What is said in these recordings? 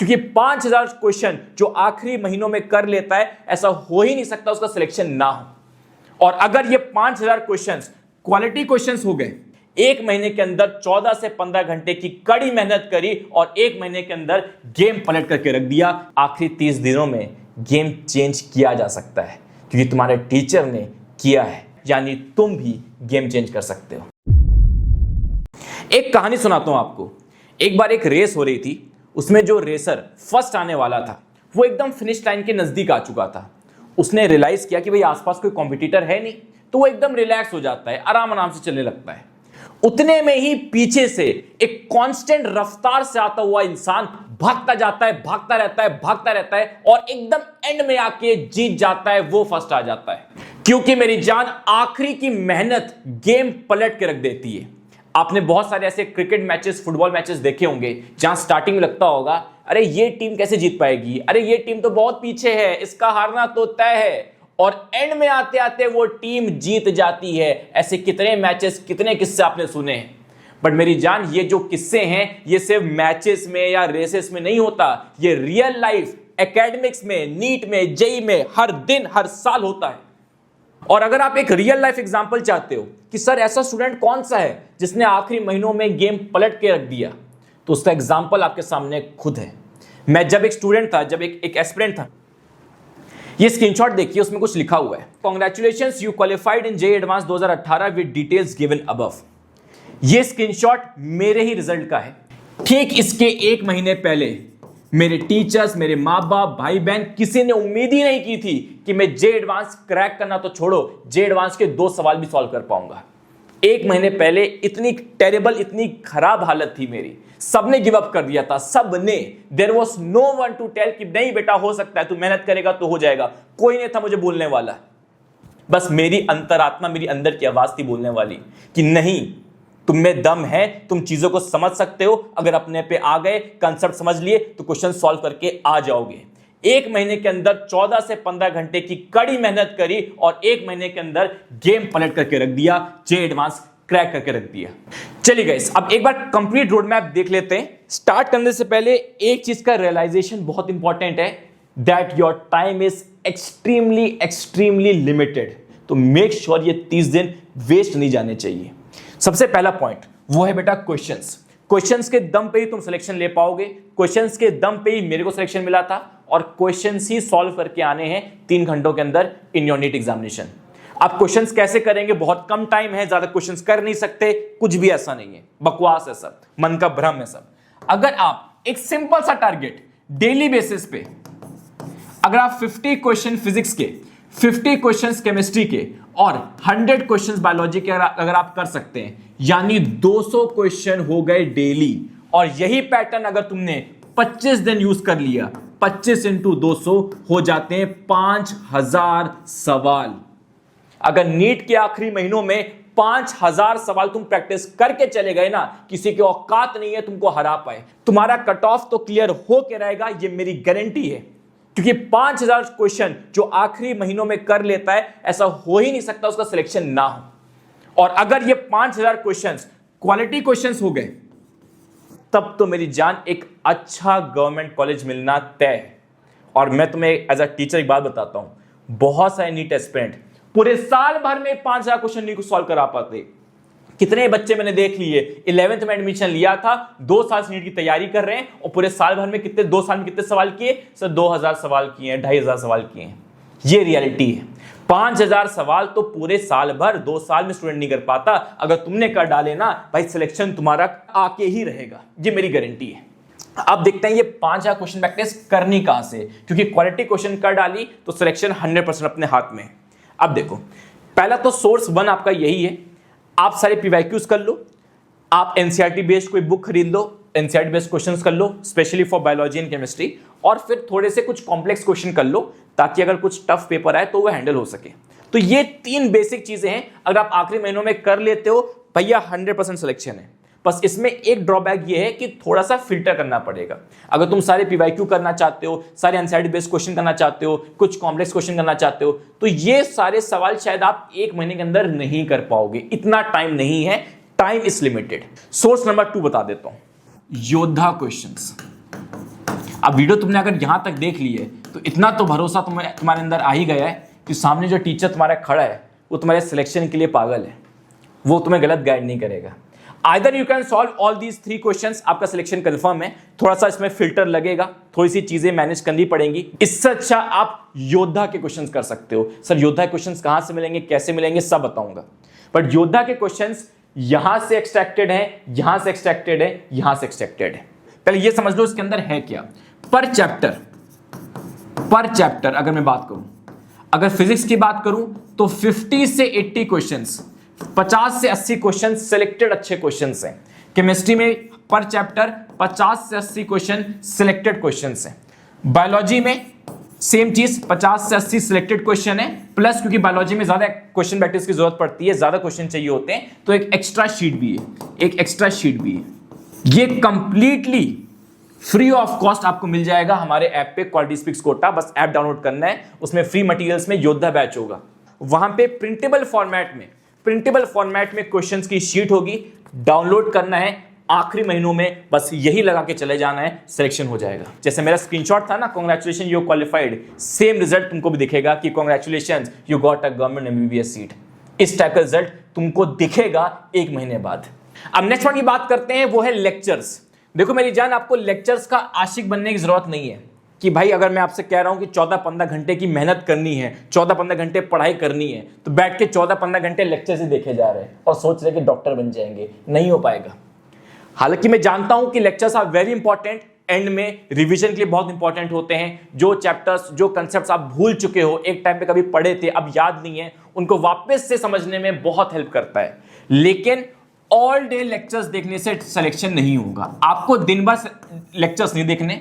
क्योंकि 5000 क्वेश्चन जो आखिरी महीनों में कर लेता है, ऐसा हो ही नहीं सकता उसका सिलेक्शन ना हो। और अगर ये 5000 क्वेश्चंस क्वालिटी क्वेश्चंस हो गए, एक महीने के अंदर 14 से 15 घंटे की कड़ी मेहनत करी और एक महीने के अंदर गेम पलट करके रख दिया, आखिरी 30 दिनों में गेम चेंज किया जा सकता है क्योंकि तुम्हारे टीचर ने किया है, यानी तुम भी गेम चेंज कर सकते हो। एक कहानी सुनाता हूं आपको। एक बार एक रेस हो रही थी, उसमें जो रेसर फर्स्ट आने वाला था वो एकदम फिनिश लाइन के नजदीक आ चुका था। उसने रियलाइज किया कि भाई आसपास कोई कॉम्पिटिटर है नहीं, तो वो एकदम रिलैक्स हो जाता है, आराम आराम से चलने लगता है। उतने में ही पीछे से एक कांस्टेंट रफ्तार से आता हुआ इंसान भागता जाता है, भागता रहता है और एकदम एंड में आके जीत जाता है, वो फर्स्ट आ जाता है। क्योंकि मेरी जान, आखिरी की मेहनत गेम पलट के रख देती है। आपने बहुत सारे ऐसे क्रिकेट मैचेस, फुटबॉल मैचेस देखे होंगे जहां स्टार्टिंग में लगता होगा अरे ये टीम कैसे जीत पाएगी, अरे ये टीम तो बहुत पीछे है, इसका हारना तो तय है, और एंड में आते आते वो टीम जीत जाती है। ऐसे कितने मैचेस, कितने किस्से आपने सुने हैं। बट मेरी जान, ये जो किस्से हैं ये सिर्फ मैचेस में या रेसेस में नहीं होता, ये रियल लाइफ, एकेडमिक्स में, नीट में, जेई में हर दिन हर साल होता है। और अगर आप एक रियल लाइफ एग्जांपल चाहते हो कि सर ऐसा स्टूडेंट कौन सा है जिसने आखिरी महीनों में गेम पलट के रख दिया, तो उसका एग्जांपल आपके सामने खुद है। मैं जब एक स्टूडेंट था, जब एक एस्पिरेंट था, ये स्क्रीनशॉट देखिए, उसमें कुछ लिखा हुआ है, congratulations you qualified in JEE advance 2018 with details given above. ये स्क्रीनशॉट मेरे ही रिजल्ट का है। ठीक इसके एक महीने पहले मेरे टीचर्स, मेरे माँ बाप, भाई बहन, किसी ने उम्मीद ही नहीं की थी कि मैं जेईई एडवांस क्रैक करना तो छोड़ो, जेईई एडवांस के 2 सवाल भी सॉल्व कर पाऊंगा। एक महीने पहले इतनी टेरेबल, इतनी खराब हालत थी मेरी, सबने गिव अप कर दिया था, सबने। There was no one to tell कि नहीं बेटा हो सकता है, तू मेहनत करेगा तो हो जाएगा। कोई नहीं था मुझे बोलने वाला। बस मेरी अंतरात्मा, मेरी अंदर की आवाज थी बोलने वाली कि नहीं, तुम में दम है, तुम चीजों को समझ सकते हो, अगर अपने पे आ गए, कंसेप्ट समझ लिए तो क्वेश्चन सॉल्व करके आ जाओगे। एक महीने के अंदर 14 से 15 घंटे की कड़ी मेहनत करी और एक महीने के अंदर गेम पलट करके रख दिया, जेईई एडवांस क्रैक करके रख दिया। चलिए गाइस, अब एक बार कंप्लीट रोड मैप देख लेते हैं। स्टार्ट करने से पहले एक चीज का रियलाइजेशन बहुत इंपॉर्टेंट है, that your time is extremely limited. तो मेक श्योर ये 30 दिन वेस्ट नहीं जाने चाहिए। सबसे पहला पॉइंट वो है बेटा क्वेश्चंस के दम पे ही तुम सिलेक्शन ले पाओगे। क्वेश्चंस के दम पे ही मेरे को सिलेक्शन मिला था और क्वेश्चंस ही सॉल्व करके आने हैं 3 घंटों के अंदर इन योर नीट एग्जामिनेशन। आप क्वेश्चंस कैसे करेंगे, बहुत कम टाइम है, ज्यादा क्वेश्चंस कर नहीं सकते, कुछ भी ऐसा नहीं है, बकवास है सब, मन का भ्रम है सब। अगर आप एक सिंपल सा टारगेट डेली बेसिस पे, अगर आप 50 क्वेश्चन फिजिक्स के, 50 क्वेश्चंस केमिस्ट्री के और 100 क्वेश्चंस बायोलॉजी के अगर आप कर सकते हैं, यानी 200 क्वेश्चन हो गए डेली। और यही पैटर्न अगर तुमने 25 दिन यूज कर लिया, 25 इंटू 200 हो जाते हैं 5000 सवाल। अगर नीट के आखिरी महीनों में 5000 सवाल तुम प्रैक्टिस करके चले गए ना, किसी की औकात नहीं है तुमको हरा पाए। तुम्हारा कट ऑफ तो क्लियर हो के रहेगा, ये मेरी गारंटी है, क्योंकि 5000 क्वेश्चन जो आखिरी महीनों में कर लेता है, ऐसा हो ही नहीं सकता उसका सिलेक्शन ना हो। और अगर ये 5000 क्वेश्चंस क्वालिटी क्वेश्चंस हो गए, तब तो मेरी जान एक अच्छा गवर्नमेंट कॉलेज मिलना तय है। और मैं तुम्हें एज अ टीचर एक बात बताता हूं, बहुत सारे नीट एस्पिरेंट पूरे साल भर में 5000 क्वेश्चन नहीं सॉल्व करा पाते। कितने बच्चे मैंने देख लिए, 11th में एडमिशन लिया था, 2 साल से नीट की तैयारी कर रहे हैं और पूरे साल भर में कितने, 2 साल में कितने सवाल किए सर? 2000 सवाल किए हैं, 2500 सवाल किए हैं। ये रियलिटी है। 5000 सवाल तो पूरे साल भर, 2 साल में स्टूडेंट नहीं कर पाता। अगर तुमने कर डाले ना भाई, सिलेक्शन तुम्हारा आके ही रहेगा, ये मेरी गारंटी है। अब देखते हैं ये 5000 क्वेश्चन प्रैक्टिस करनी कहां से, क्योंकि क्वालिटी क्वेश्चन कर डाली तो सिलेक्शन 100% अपने हाथ में है। अब देखो, पहला तो सोर्स 1 आपका यही है, आप सारे पीवाईक्यूज कर लो, आप एनसीईआरटी बेस्ड कोई बुक खरीद लो, एनसीईआरटी बेस्ड क्वेश्चंस कर लो, specially for biology and chemistry, और फिर थोड़े से कुछ कॉम्प्लेक्स क्वेश्चन कर लो, ताकि अगर कुछ टफ पेपर आए तो वो हैंडल हो सके। तो ये 3 बेसिक चीजें हैं, अगर आप आखिरी महीनों में कर लेते हो भैया 100% सिलेक्शन है। बस इसमें एक ड्रॉबैक ये है कि थोड़ा सा फिल्टर करना पड़ेगा। अगर तुम सारे पीवाईक्यू करना चाहते हो, सारे एनसीईआरटी बेस्ड क्वेश्चन करना चाहते हो, कुछ कॉम्प्लेक्स क्वेश्चन करना चाहते हो, तो ये सारे सवाल शायद आप 1 महीने के अंदर नहीं कर पाओगे, इतना टाइम नहीं है, time is limited. Source number 2 बता देता हूं, योद्धा क्वेश्चंस। अब वीडियो तुमने अगर यहां तक देख ली है तो इतना तो भरोसा तुम्हारे अंदर आ ही गया है कि सामने जो टीचर तुम्हारा खड़ा है वो तुम्हारे सिलेक्शन के लिए पागल है, वो तुम्हें गलत गाइड नहीं करेगा। Either you can solve all these 3 questions, आपका सिलेक्शन कंफर्म है। थोड़ा सा इसमें फिल्टर लगेगा, थोड़ी सी चीजें मैनेज करनी पड़ेंगी। इससे अच्छा आप योद्धा के क्वेश्चंस कर सकते हो। सर योद्धा के क्वेश्चंस कहां से मिलेंगे, कैसे मिलेंगे, सब बताऊंगा। बट योद्धा के क्वेश्चंस यहां से एक्सट्रैक्टेड है, यहां से एक्सट्रैक्टेड है, यहां से एक्सट्रैक्टेड है। पहले ये समझ लो इसके अंदर है क्या। पर चैप्टर अगर मैं बात करूं, अगर फिजिक्स की बात करूं तो 50 से 80 क्वेश्चंस, 50 से 80 क्वेश्चन सिलेक्टेड अच्छे क्वेश्चंस हैं। केमिस्ट्री में पर चैप्टर 50 से 80 क्वेश्चन सिलेक्टेड क्वेश्चंस हैं। बायोलॉजी में सेम चीज, 50 से 80 सिलेक्टेड क्वेश्चन है, प्लस क्योंकि बायोलॉजी में ज्यादा क्वेश्चन प्रैक्टिस की जरूरत पड़ती है, ज्यादा क्वेश्चन चाहिए होते हैं, तो एक एक्स्ट्रा शीट भी है। ये कंप्लीटली फ्री ऑफ कॉस्ट आपको मिल जाएगा हमारे ऐप पे, क्वालिटी स्पीक्स कोटा। बस ऐप डाउनलोड करना है, उसमें फ्री मटेरियल्स में योद्धा बैच होगा। वहां पे प्रिंटेबल फॉर्मेट में क्वेश्चंस की शीट होगी, डाउनलोड करना है। आखिरी महीनों में बस यही लगा के चले जाना है, सिलेक्शन हो जाएगा। जैसे मेरा स्क्रीनशॉट था ना, congratulation you qualified, same result तुमको भी दिखेगा कि congratulation you got a government MBBS seat. इस टाइप का रिजल्ट तुमको दिखेगा 1 महीने बाद। अब नेक्स्ट वन की बात करते हैं, वो है लेक्चर्स। देखो मेरी जान, आपको लेक्चर्स का आशिक बनने की जरूरत नहीं है कि भाई अगर मैं आपसे कह रहा हूं कि 14-15 घंटे की मेहनत करनी है, 14-15 घंटे पढ़ाई करनी है, तो बैठ के 14-15 घंटे लेक्चर्स ही देखे जा रहे हैं और सोच रहे कि डॉक्टर बन जाएंगे। नहीं हो पाएगा। हालांकि मैं जानता हूं कि lectures are very important, and में रिवीजन के लिए बहुत इंपॉर्टेंट होते हैं। जो चैप्टर्स, जो कंसेप्ट्स आप भूल चुके हो, एक टाइम पे कभी पढ़े थे, अब याद नहीं है, उनको वापस से समझने में बहुत हेल्प करता है। लेकिन ऑल डे लेक्चर्स देखने से सिलेक्शन नहीं होगा। आपको दिन भर लेक्चर्स नहीं देखने,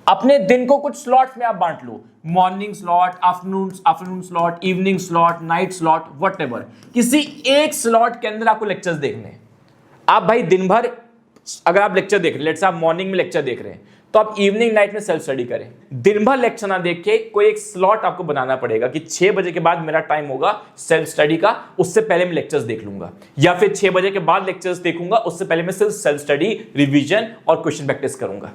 अपने दिन को कुछ स्लॉट्स में आप बांट लो, morning slot, afternoon slot, evening slot, night slot, whatever. किसी एक स्लॉट के अंदर आपको लेक्चर्स देखने। आप भाई दिन भर अगर आप लेक्चर देख रहे हैं, लेट्स से आप मॉर्निंग में लेक्चर देख रहे हैं, तो आप इवनिंग नाइट में सेल्फ स्टडी करें। दिन भर लेक्चर ना देख के कोई एक स्लॉट आपको बनाना पड़ेगा कि 6 बजे के बाद मेरा टाइम होगा सेल्फ स्टडी का, उससे पहले मैं लेक्चर्स देख लूंगा, या फिर 6 बजे के बाद लेक्चर्स देखूंगा, उससे पहले मैं सिर्फ सेल्फ स्टडी, रिवीजन और क्वेश्चन प्रैक्टिस करूंगा।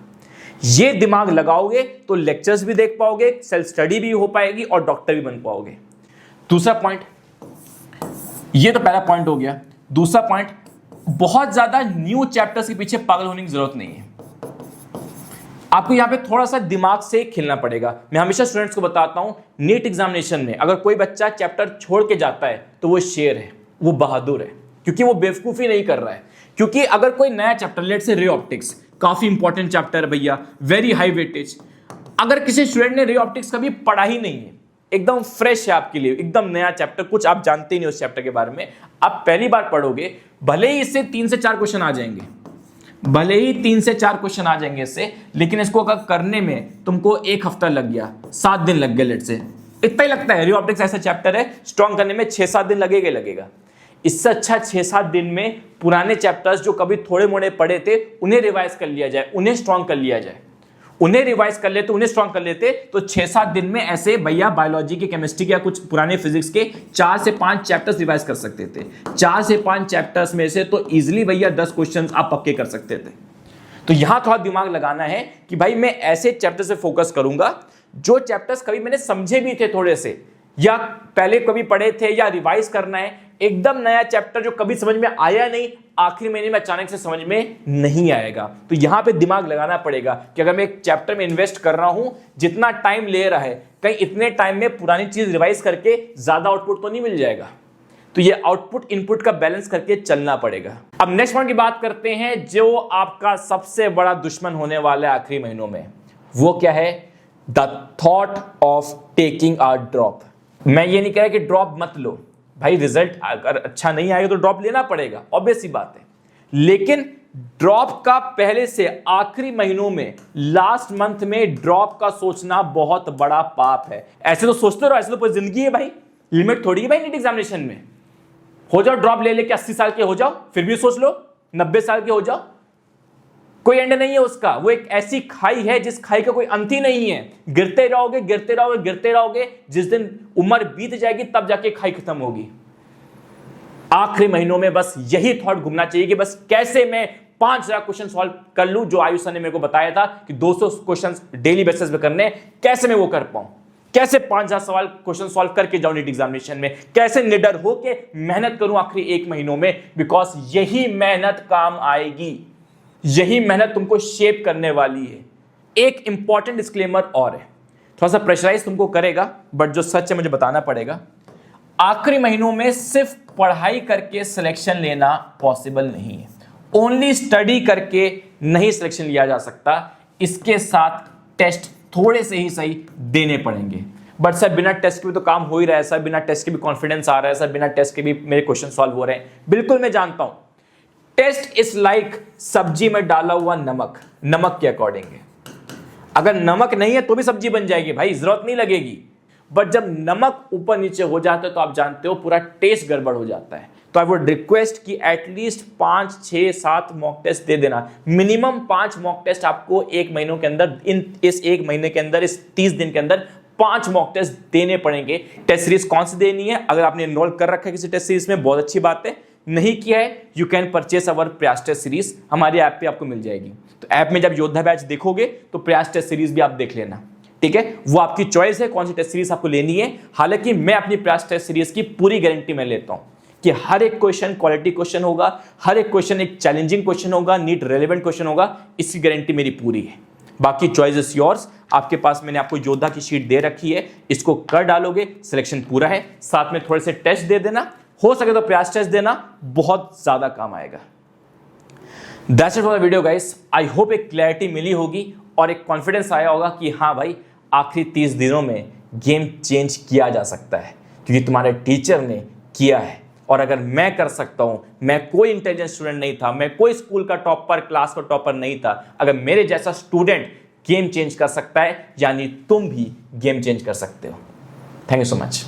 ये दिमाग लगाओगे तो लेक्चर्स भी देख पाओगे, सेल्फ स्टडी भी हो पाएगी और डॉक्टर भी बन पाओगे। दूसरा पॉइंट, ये तो पहला पॉइंट हो गया। दूसरा पॉइंट, बहुत ज्यादा न्यू चैप्टर्स के पीछे पागल होने की जरूरत नहीं है। आपको यहां पे थोड़ा सा दिमाग से खेलना पड़ेगा। मैं हमेशा स्टूडेंट्स को बताता हूं, नीट एग्जामिनेशन में अगर कोई बच्चा चैप्टर छोड़ के जाता है तो वो शेर है, वो बहादुर है, क्योंकि वो बेवकूफी नहीं कर रहा है। क्योंकि अगर कोई नया chapter, let's say ray optics, काफी इंपॉर्टेंट चैप्टर है भैया, वेरी हाई वेटेज, अगर किसी स्टूडेंट ने रे ऑप्टिक्स कभी पढ़ा ही नहीं है, एकदम फ्रेश है आपके लिए, एकदम नया चैप्टर, कुछ आप जानते ही नहीं उस चैप्टर के बारे में, आप पहली बार पढ़ोगे, भले ही इससे 3 से 4 क्वेश्चन आ जाएंगे, भले ही 3 से 4 क्वेश्चन आ जाएंगे इससे, लेकिन इसको अगर करने में तुमको 1 हफ्ता लग गया, 7 दिन लग गए, लेट से, इतना ही लगता है। रे ऑप्टिक्स ऐसा चैप्टर है, स्ट्रॉन्ग करने में 6-7 दिन लगेगा। इससे अच्छा 6-7 दिन में पुराने चैप्टर्स जो कभी थोड़े मोड़े पढ़े थे उन्हें रिवाइज कर लिया जाए, उन्हें स्ट्रॉन्ग कर लिया जाए। उन्हें रिवाइज कर लेते, उन्हें स्ट्रॉन्ग कर लेते, तो 6-7 दिन में ऐसे भैया बायोलॉजी के, केमिस्ट्री के या कुछ पुराने फिजिक्स के 4 से 5 चैप्टर्स रिवाइज कर सकते थे। 4 से 5 चैप्टर्स में से तो इजीली भैया 10 क्वेश्चंस आप पक्के कर सकते थे। तो यहां थोड़ा दिमाग लगाना है कि भाई मैं ऐसे चैप्टर से फोकस करूंगा जो चैप्टर्स कभी मैंने समझे भी थे थोड़े से, या पहले कभी पढ़े थे, या रिवाइज करना है। एकदम नया चैप्टर जो कभी समझ में आया नहीं, आखिरी महीने में अचानक से समझ में नहीं आएगा। तो यहां पे दिमाग लगाना पड़ेगा कि अगर मैं एक चैप्टर में इन्वेस्ट कर रहा हूं, जितना टाइम ले रहा है, कहीं इतने टाइम में पुरानी चीज रिवाइज करके ज्यादा आउटपुट तो नहीं मिल जाएगा। तो ये आउटपुट इनपुट का बैलेंस करके चलना पड़ेगा। अब नेक्स्ट पॉइंट की बात करते हैं, जो आपका सबसे बड़ा दुश्मन होने वाला है आखिरी महीनों में, वो क्या है? The thought of taking a drop. मैं ये नहीं कह रहा कि ड्रॉप मत लो भाई, रिजल्ट अगर अच्छा नहीं आएगा तो ड्रॉप लेना पड़ेगा, ऑब्वियस सी बात है। लेकिन ड्रॉप का पहले से आखिरी महीनों में, लास्ट मंथ में ड्रॉप का सोचना बहुत बड़ा पाप है। ऐसे तो सोचते रहो, ऐसे तो पूरी जिंदगी है भाई, लिमिट थोड़ी है भाई नीट एग्जामिनेशन में। हो जाओ ड्रॉप ले लेके 80 साल के हो जाओ, फिर भी सोच लो 90 साल के हो जाओ, कोई एंड नहीं है उसका। वो एक ऐसी खाई है जिस खाई का कोई अंत ही नहीं है। गिरते रहोगे, गिरते रहोगे, गिरते रहोगे, जिस दिन उम्र बीत जाएगी तब जाके खाई खत्म होगी। आखिरी महीनों में बस यही थॉट घूमना चाहिए कि बस कैसे मैं 5000 क्वेश्चन सॉल्व कर लूं, जो आयुष सर ने मेरे को बताया था कि 200 क्वेश्चन डेली बेसिस पे करने, कैसे मैं वो कर पाऊं, कैसे 5000 सवाल क्वेश्चन सॉल्व करके जाऊं नीट एग्जामिनेशन में, कैसे निडर होके मेहनत करूं आखिरी 1 महीनों में, बिकॉज यही मेहनत काम आएगी, यही मेहनत तुमको शेप करने वाली है। एक इंपॉर्टेंट डिस्क्लेमर और है, थोड़ा सा प्रेशराइज तुमको करेगा, बट जो सच है मुझे बताना पड़ेगा। आखिरी महीनों में सिर्फ पढ़ाई करके सिलेक्शन लेना पॉसिबल नहीं है, ओनली स्टडी करके नहीं सिलेक्शन लिया जा सकता, इसके साथ टेस्ट थोड़े से ही सही देने पड़ेंगे। बट सर बिना टेस्ट के भी तो काम हो ही रहा है सर, बिना टेस्ट के भी कॉन्फिडेंस आ रहा है सर, बिना टेस्ट के भी मेरे क्वेश्चन सॉल्व हो रहे हैं। बिल्कुल मैं जानता हूं, टेस्ट इज लाइक सब्जी में डाला हुआ नमक, नमक के अकॉर्डिंग है। अगर नमक नहीं है तो भी सब्जी बन जाएगी भाई, जरूरत नहीं लगेगी। बट जब नमक ऊपर नीचे हो जाता है तो आप जानते हो पूरा टेस्ट गड़बड़ हो जाता है। तो आई वुड रिक्वेस्ट कि एटलीस्ट 5, 6, 7 मॉक टेस्ट दे देना, मिनिमम 5 मॉक टेस्ट आपको 1 महीनों के अंदर, इस 1 महीने के अंदर, इस 30 दिन के अंदर 5 मॉक टेस्ट देने पड़ेंगे। टेस्ट सीरीज कौन सी देनी है? अगर आपने एनरोल कर रखा है किसी टेस्ट सीरीज में, बहुत अच्छी बात है। नहीं किया है, यू कैन परचेस अवर प्रयास टेस्ट सीरीज, हमारी ऐप पे आपको मिल जाएगी। तो ऐप में जब योद्धा बैच देखोगे तो प्रयास टेस्ट सीरीज भी आप देख लेना, ठीक है। वो आपकी चॉइस है कौन सी टेस्ट सीरीज आपको लेनी है। हालांकि मैं अपनी प्रयास टेस्ट सीरीज की पूरी गारंटी मैं लेता हूं कि हर एक क्वेश्चन क्वालिटी क्वेश्चन होगा, हर एक क्वेश्चन एक चैलेंजिंग क्वेश्चन होगा, नीट रेलेवेंट क्वेश्चन होगा, इसकी गारंटी मेरी पूरी है। बाकी चॉइस इज योर्स। आपके पास मैंने आपको योद्धा की शीट दे रखी है, इसको कर डालोगे, सिलेक्शन पूरा है। साथ में थोड़े से टेस्ट दे देना, हो सके तो प्रयास टेस्ट देना, बहुत ज्यादा काम आएगा। That's it for the video guys. I hope एक क्लैरिटी मिली होगी और एक कॉन्फिडेंस आया होगा कि हाँ भाई, आखिरी 30 दिनों में गेम चेंज किया जा सकता है, क्योंकि तुम्हारे टीचर ने किया है। और अगर मैं कर सकता हूं, मैं कोई इंटेलिजेंट स्टूडेंट नहीं था, मैं कोई स्कूल का टॉपर, क्लास का टॉपर नहीं था, अगर मेरे जैसा स्टूडेंट गेम चेंज कर सकता है, यानी तुम भी गेम चेंज कर सकते हो। Thank you so much.